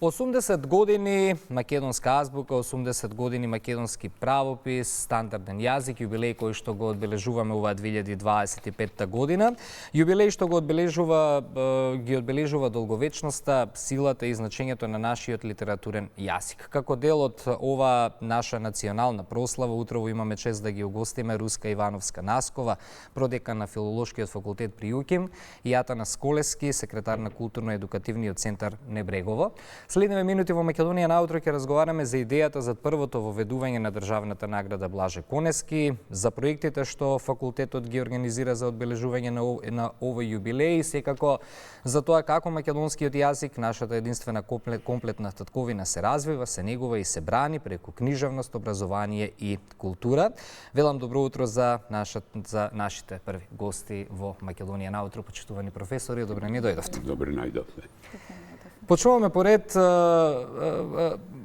80 години македонска азбука, 80 години македонски правопис, стандарден јазик, јубилеј кој што го одбележуваме оваа 2025 година. Јубилеј што го ги одбележува долговечноста, силата и значењето на нашиот литературен јазик. Како дел од ова наша национална прослава, утрово имаме чест да ги угостиме Руска Ивановска Наскова, продекан на Филолошкиот факултет при УКИМ, и Атана Сколески, секретар на Културно-едукативниот центар Небрегово. Следниве минути во Македонија наутро ќе разговараме за идејата за првото воведување на државната награда Блаже Конески, за проектите што факултетот ги организира за одбележување на овој јубилеј, секако за тоа како македонскиот јазик, нашата единствена комплетна татковина се развива, се негува и се брани преку книжевност, образование и култура. Велам добро утро за нашите први гости во Македонија наутро, почитувани професори, добре ни дојдовте. Добре најдовте. Почнуваме поред,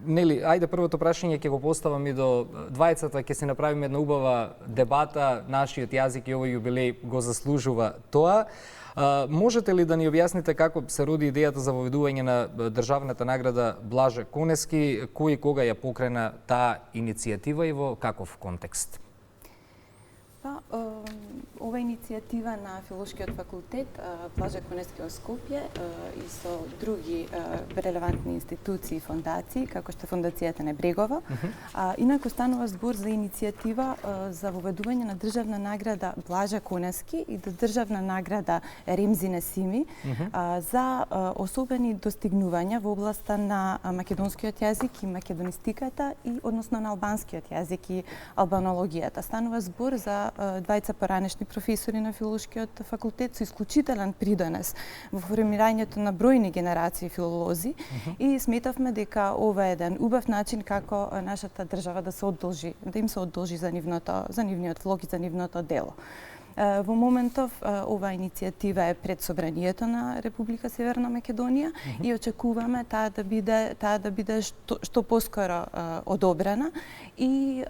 ајде првото прашање ќе го поставам и до двајцата, ќе си направиме една убава дебата, нашиот јазик и овој јубилеј го заслужува тоа. Можете ли да ни објасните како се роди идејата за воведување на државната награда Блаже Конески, кој и кога ја покрена таа иницијатива и во каков контекст? Ова иницијатива на Филолошкиот факултет Блаже Конески во Скопје и со други релевантни институции и фондации, како што Фондацијата Небрегова. Инаку станува збор за иницијатива за воведување на државна награда Блаже Конески и државна награда Ремзи Несими за особени достигнувања во областа на македонскиот јазик и македонистиката и односно на албанскиот јазик и албанологијата. Станува збор за двајца поранешни професори на Филолошкиот факултет со исклучителен придонес во формирањето на бројни генерации филолози и сметавме дека ова е еден убав начин како нашата држава да им се одолжи за нивниот влог и за нивното дело. Во моментов ова иницијатива е пред Собранието на Република Северна Македонија и очекуваме таа да биде што поскоро одобрена и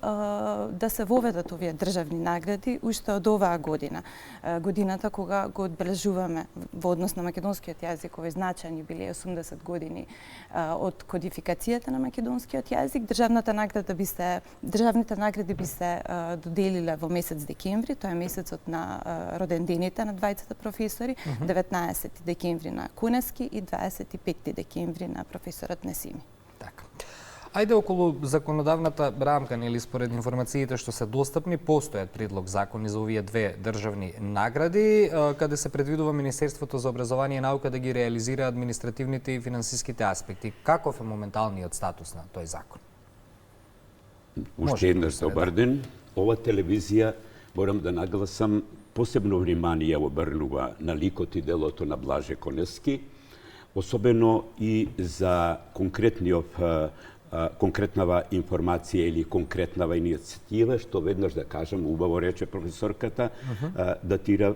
да се воведат овие државни награди уште од оваа година. Годината кога го одбележуваме во однос на македонскиот јазик овој значаен јубилеј 80 години од кодификацијата на македонскиот јазик. Државните награди би се доделиле во месец декември, тоа е месецот на родендените на двајцата професори, 19 декември на Конески и 25 декември на професорот Несими. Така. Ајде околу законодавната рамка, нели според информациите што се достапни, постојат предлог закони за овие две државни награди, каде се предвидува Министерството за образование и наука да ги реализира административните и финансиските аспекти. Каков е моменталниот статус на тој закон? Уште еднаш добар ден. Ова телевизија, морам да нагласам, посебно внимание обрнува на ликот и делото на Блаже Конески, особено и за конкретнава информација или конкретнава иницијатива, што веднаш да кажам, убаво рече професорката, датира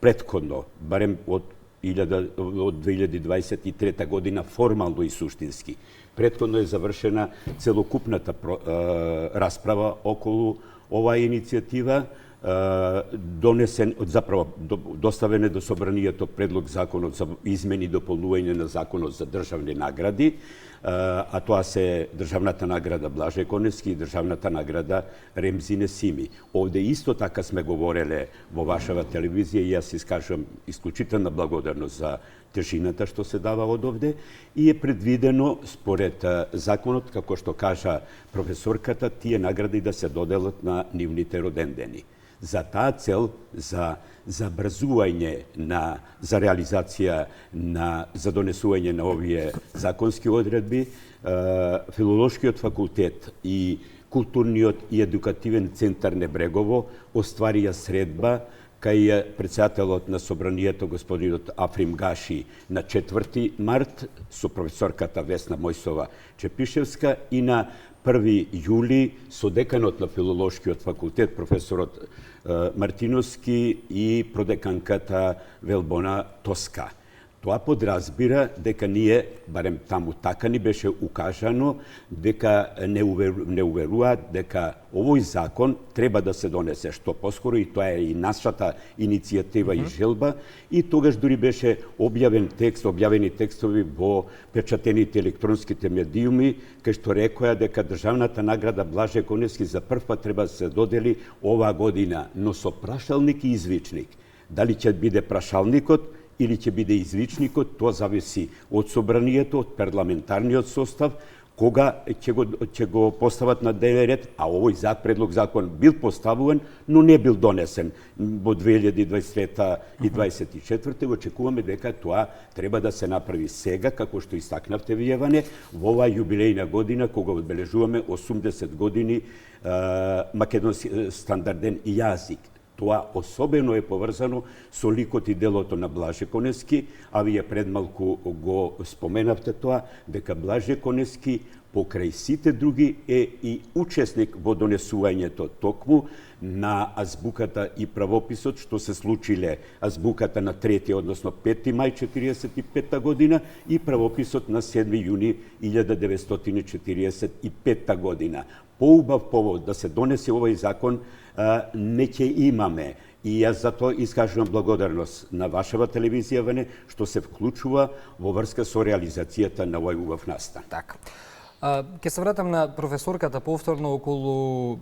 претходно, барем од 2023 година формално и суштински. Претходно е завршена целокупната расправа околу оваа иницијатива, доставен е до Собранието предлог законот за измени и дополнување на законот за државни награди, а тоа се државната награда Блаже Конески и државната награда Ремзи Несими. Овде исто така сме говореле во вашава телевизија и јас искажувам исклучителна благодарност за тежината што се дава од овде и е предвидено според законот, како што кажа професорката, тие награди да се доделат на нивните родендени. За таа цел, за брзување, за реализација, за донесување на овие законски одредби, Филолошкиот факултет и Културниот и едукативен центар Небрегово остварија средба кај председателот на Собранието господинот Африм Гаши на 4 март со професорката Весна Мојсова Чепишевска и на 1 јули со деканот на Филолошкиот факултет професорот Мартиновски и продеканката Велбона Тоска. Тоа подразбира дека ние, барем таму така ни беше укажано, дека не уверуваат дека овој закон треба да се донесе што поскоро, и тоа е и нашата иницијатива и желба, и тогаш дури беше објавени текстови во печатените електронските медиуми, кај што рекоа дека државната награда Блаже Коневски за прв пат треба да се додели оваа година, но со прашалник и извичник. Дали ќе биде прашалникот или ќе биде извичникот, тоа зависи од собранието, од парламентарниот состав, кога ќе го постават на дневен ред, а овој предлог закон бил поставуван, но не бил донесен во 2023 и 2024. Очекуваме дека тоа треба да се направи сега, како што истакнавте вие, Ване, во оваа јубилејна година, кога одбележуваме 80 години македонски стандарден јазик. Тоа особено е поврзано со ликот и делото на Блаже Коневски, а вие пред малку го споменавте тоа, дека Блаже Коневски покрај сите други е и учесник во донесувањето токму на азбуката и правописот, што се случиле азбуката на 3, односно 5 мај 45 година и правописот на 7 јуни 1945 година. Поубав повод да се донесе овој закон не ќе имаме. И јас затоа искажувам благодарност на вашава телевизија, Вене, што се вклучува во врска со реализацијата на овој убав настан. Така. Ке се вратам на професорката повторно околу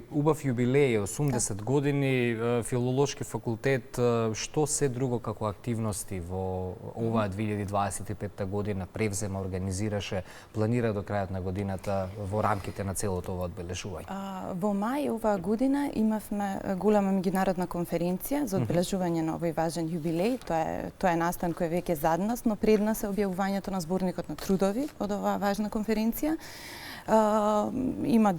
убав јубилеј, 80 години, филолошки факултет, што се друго како активности во оваа 2025 година превзема, организираше, планира до крајот на годината во рамките на целото ова одбележување? Во мај оваа година имавме голема меѓународна конференција за одбележување на овој важен јубилеј. Тоа е настан кој е веќе зад нас, но пред нас е објавувањето на зборникот на трудови од оваа важна конференција. Има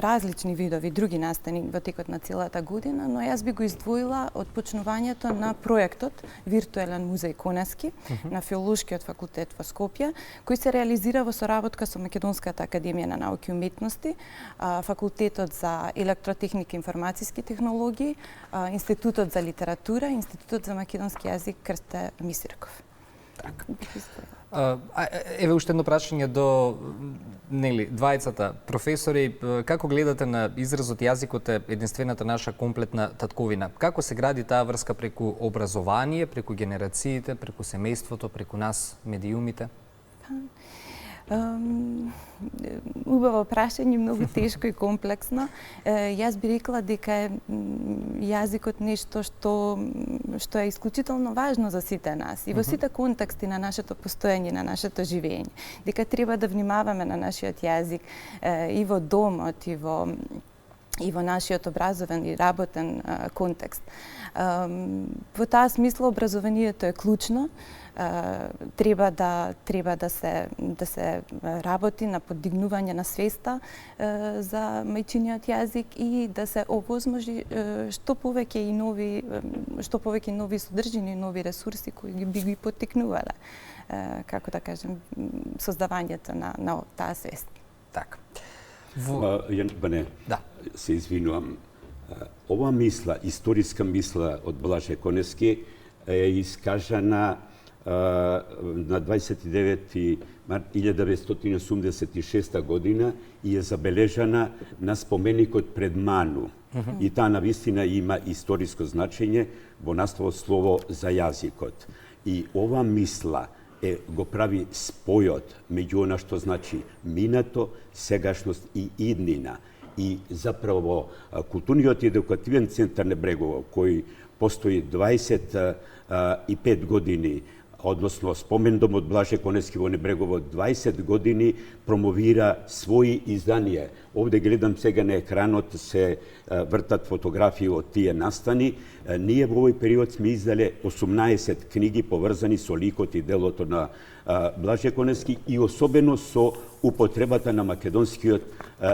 различни видови други настани во текот на целата година, но јас би го издвоила од почнувањето на проектот Виртуелен музеј Коневски на Филолошкиот факултет во Скопје, кој се реализира во соработка со Македонската академија на науки и уметности, Факултетот за електротехника и информациски технологии, Институтот за литература, Институтот за македонски јазик Крсте Мисирков. Така. Еве уште едно прашање до двајцата професори. Како гледате на изразот јазикот е единствената наша комплетна татковина? Како се гради таа врска преку образование, преку генерациите, преку семејството, преку нас, медиумите? Убаво прашање, многу тешко и комплексно. Јас би рекла дека е јазикот нешто што е исклучително важно за сите нас и во сите контексти на нашето постоење, на нашето живење. Дека треба да внимаваме на нашиот јазик и во домот, и во нашиот образовен и работен контекст. Во таа смисла образованието е клучно. Треба да се работи на подигнување на свеста за мајчиниот јазик и да се овозможи што повеќе нови содржини, нови ресурси кои би ги поттикнувале, како да кажем, создавањето на таа свест. Така. Бане, се извинувам. Ова мисла, историска мисла од Блаже Коневски е искажана на 29. март 1986 година и е забележана на споменикот пред Ману. И таа навистина има историско значење во насловот слово за јазикот. И ова мисла го прави спојот меѓу она што значи минато, сегашност и иднина. И заправо културниот и едукативен центар Небрегово, кој постои 25 години, односно спомендомот Блаже Коневски во Небрегово 20 години промовира своји изданија. Овде гледам сега на екранот се вртат фотографии од тие настани. Ние во овој период сме издале 18 книги поврзани со ликот и делото на Блаже Коневски и особено со употребата на македонскиот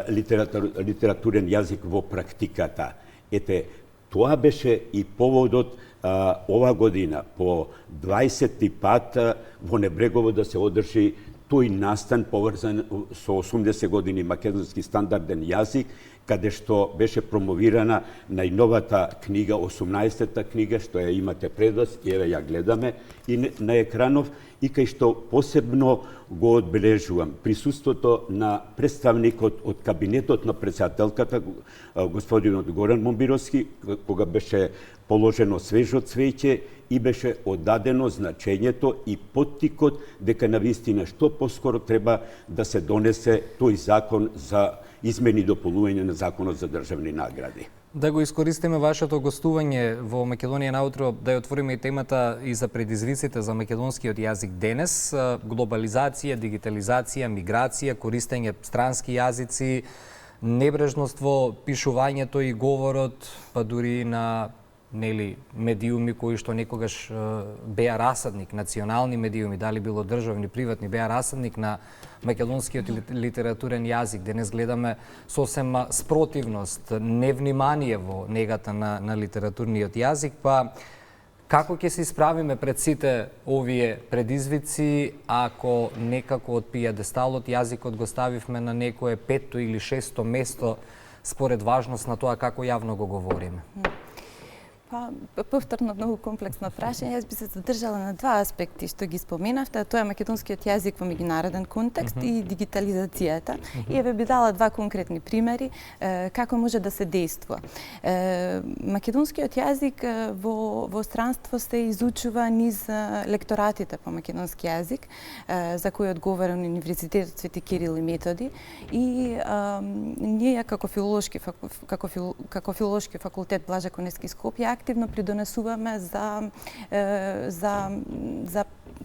литературен јазик во практиката. Ете, тоа беше и поводот ова година по 20 пат во Небрегово да се одржи тој настан поврзан со 80 години македонски стандарден јазик, каде што беше промовирана најновата книга, 18-та книга, што ја имате пред вас, и еве ја гледаме и на екранов, и кај што посебно го одбележувам присуството на представникот од кабинетот на претседателката, господинот Горан Момбировски, кога беше положено свежо цвеќе и беше оддадено значењето и поттикот дека навистина што поскоро треба да се донесе тој закон за измени и дополнување на законот за државни награди. Да го искористиме вашето гостување во Македонија наутро, да ја отвориме и темата и за предизвиците за македонскиот јазик денес, глобализација, дигитализација, миграција, користење странски јазици, небрежност во пишувањето и говорот, па дури на медиуми кои што некогаш беа расадник, национални медиуми, дали било државни, приватни, беа расадник на македонскиот литературен јазик. Денес гледаме сосема спротивност, невнимание во негата на литературниот јазик, па како ќе се исправиме пред сите овие предизвици ако некако од пиједесталот јазикот го ставивме на некое 5-то или 6-то место според важност на тоа како јавно го говориме? Па, повторно многу комплексно прашање. Јас би се задржала на два аспекти што ги споменавте, а тоа е македонскиот јазик во меѓународен контекст и дигитализацијата. И еве би дала два конкретни примери како може да се действува. Македонскиот јазик во странство се изучува низ лекторатите по македонски јазик, за кои одговара Универзитетот Свети Кирил и Методи, и ние како филолошки факултет Блаже Коневски Скопје активно придонесуваме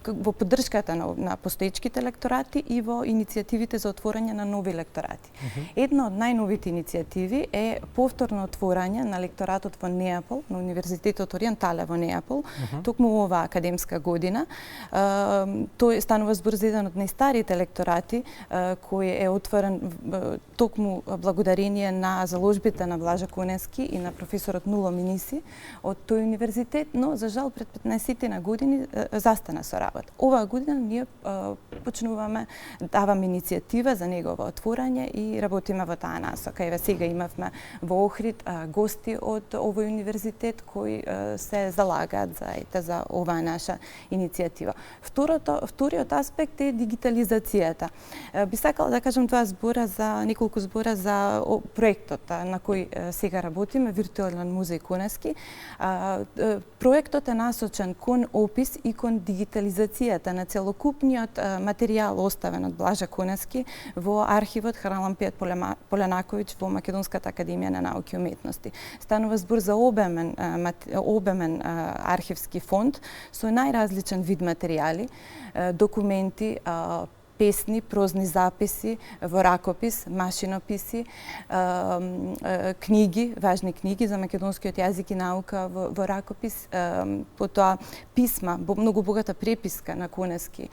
во поддршката на постоечките лекторати и во иницијативите за отворање на нови лекторати. Една од најновите иницијативи е повторно отворање на лекторатот во Неапол, на Универзитетот Ориентале во Неапол, токму оваа академска година. Тој станува збор за еден од најстарите лекторати кој е отворен токму благодарение на заложбите на Блажа Коневски и на професорот Нуло Миниси од тој универзитет, но за жал пред 15 на години застана со работа. Оваа година ние почнуваме, даваме иницијатива за негово отворање и работиме во таа насока. Еве сега имавме во Охрид гости од овој универзитет кои се залагаат за оваа наша иницијатива. Вториот аспект е дигитализацијата. Би сакала да кажам неколку збора за проектот на кој сега работиме, Виртуелен музеј Коневски. Проектот е насочен кон опис и кон дигитализацијата на целокупниот материјал оставен од Блажа Коневски во архивот Харалампијат Поленаковиќ во Македонската академија на науки и уметности. Станува збор за обемен архивски фонд со најразличен вид материјали, документи, песни, прозни записи во ракопис, машинописи, книги, важни книги за македонскиот јазик и наука во ракопис, потоа писма, многу богата преписка на Коневски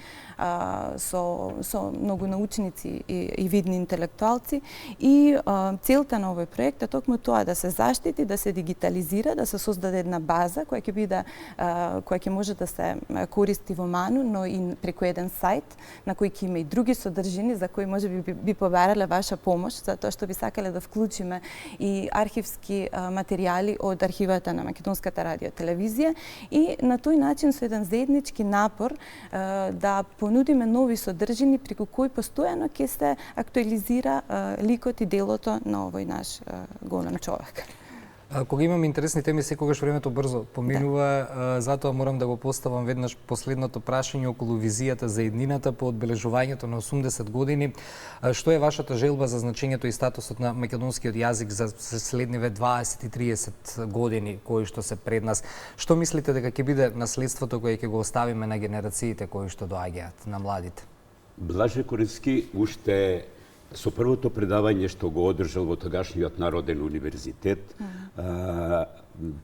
со многу научници и видни интелектуалци, и целта на овој проект е токму тоа да се заштити, да се дигитализира, да се создаде една база која ќе може да се користи во ману, но и преку еден сајт на кој ќе има и други содржини за кои може би побарале ваша помош, затоа што би сакале да вклучиме и архивски материјали од архивата на Македонската радио телевизија, и на тој начин со еден заеднички напор да понудиме нови содржини преку кои постојано ќе се актуализира ликот и делото на овој наш голем човек. Кога имам интересни теми, секогаш времето брзо поминува, затоа морам да го поставам веднаш последното прашање околу визијата за еднината по одбележувањето на 80 години. Што е вашата желба за значењето и статусот на македонскиот јазик за следниве 20-30 години кои што се пред нас? Што мислите дека ќе биде наследството кое ќе го оставиме на генерациите кои што доаѓаат, на младите? Блаже Коневски уште со првото предавање што го одржал во тогашниот Народен универзитет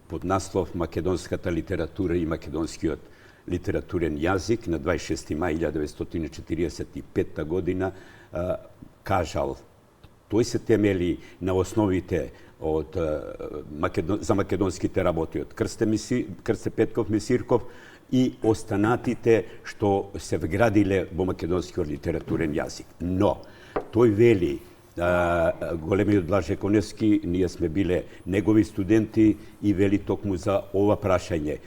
под наслов Македонската литература и македонскиот литературен јазик на 26. мај 1945 година кажал: тој се темели на основите за македонските работи од Крсте Петков Мисирков и останатите што се вградиле во македонскиот литературен јазик. Но, тој вели, големиот Блаже Коневски, ние сме биле негови студенти и вели токму за ова прашање.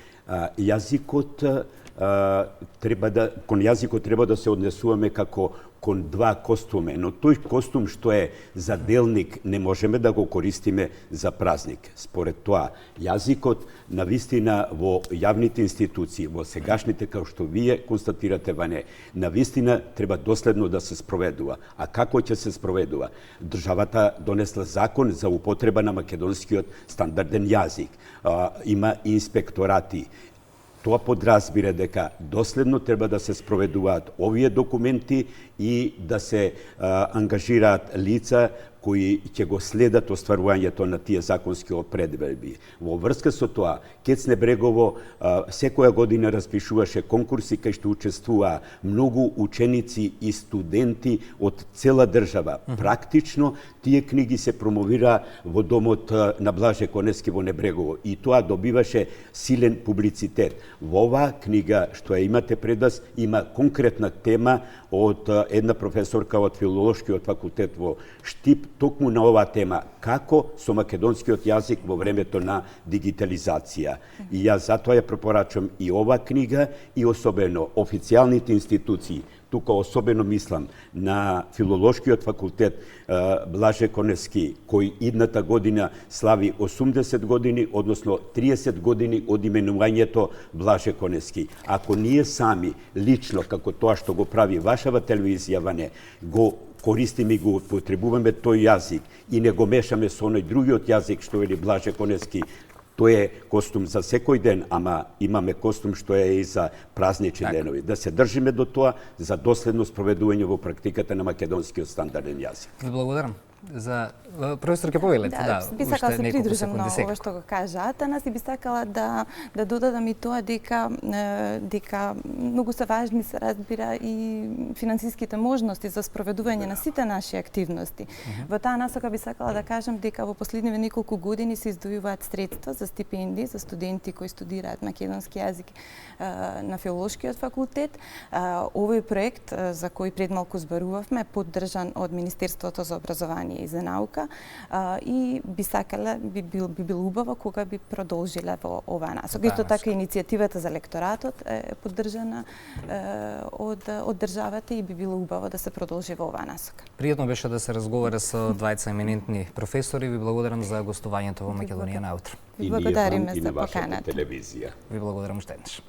Кон јазикот треба да се однесуваме како кон два костуме, но тој костум што е за делник не можеме да го користиме за празник. Според тоа, јазикот навистина во јавните институции, во сегашните, како што вие констатирате во не, навистина треба доследно да се спроведува. А како ќе се спроведува? Државата донесла закон за употреба на македонскиот стандарден јазик. Има инспекторати. Тоа подразбира дека доследно треба да се спроведуваат овие документи и да се ангажираат лица кои ќе го следат остварувањето на тие законски определби. Во врска со тоа, Кецне Брегово секоја година распишуваше конкурси кај што учествуваа многу ученици и студенти од цела држава. Практично, тие книги се промовира во домот на Блаже Коневски во Небрегово и тоа добиваше силен публицитет. Во оваа книга, што ја имате пред вас, има конкретна тема од една професорка од Филолошкиот факултет во Штип, токму на оваа тема, како со македонскиот јазик во времето на дигитализација. И јас затоа ја препорачувам и оваа книга и особено официјалните институции. Тука особено мислам на Филолошкиот факултет Блаже Коневски, кој идната година слави 80 години, односно 30 години од именувањето Блаже Коневски. Ако ние сами, лично, како тоа што го прави вашава телевизија, Ване, го користиме и го употребуваме тој јазик и не го мешаме со оној другиот јазик што вели Блаже Коневски, тој е костум за секој ден, ама имаме костум што е и за празнични денови. Да се држиме до тоа за доследно спроведување во практиката на македонскиот стандарден јазик. Благодарам. За професор ке повелете, би сакала да се придружам на ова што го кажа Атанас и би сакала да додадам и тоа дека многу се важни, се разбира, и финансиските можности за спроведување на сите наши активности. Во таа насока би сакала да кажам дека во последниве неколку години се издвојуваат средства за стипендии за студенти кои студираат македонски јазик на Филолошкиот факултет. Овој проект за кој пред малку зборувавме е поддржан од Министерството за образование и за наука и би сакала, би било убаво кога би продолжиле во оваа насока. Исто така иницијативата за лекторатот е поддржана од државата и би било убаво да се продолжи во оваа насока. Пријатно беше да се разговара со двајца еминентни професори. Ви благодарам за гостувањето во Македонија наутро. Ви благодариме и за на вашата поканата. телевизија. Ви благодарам уште еднаш.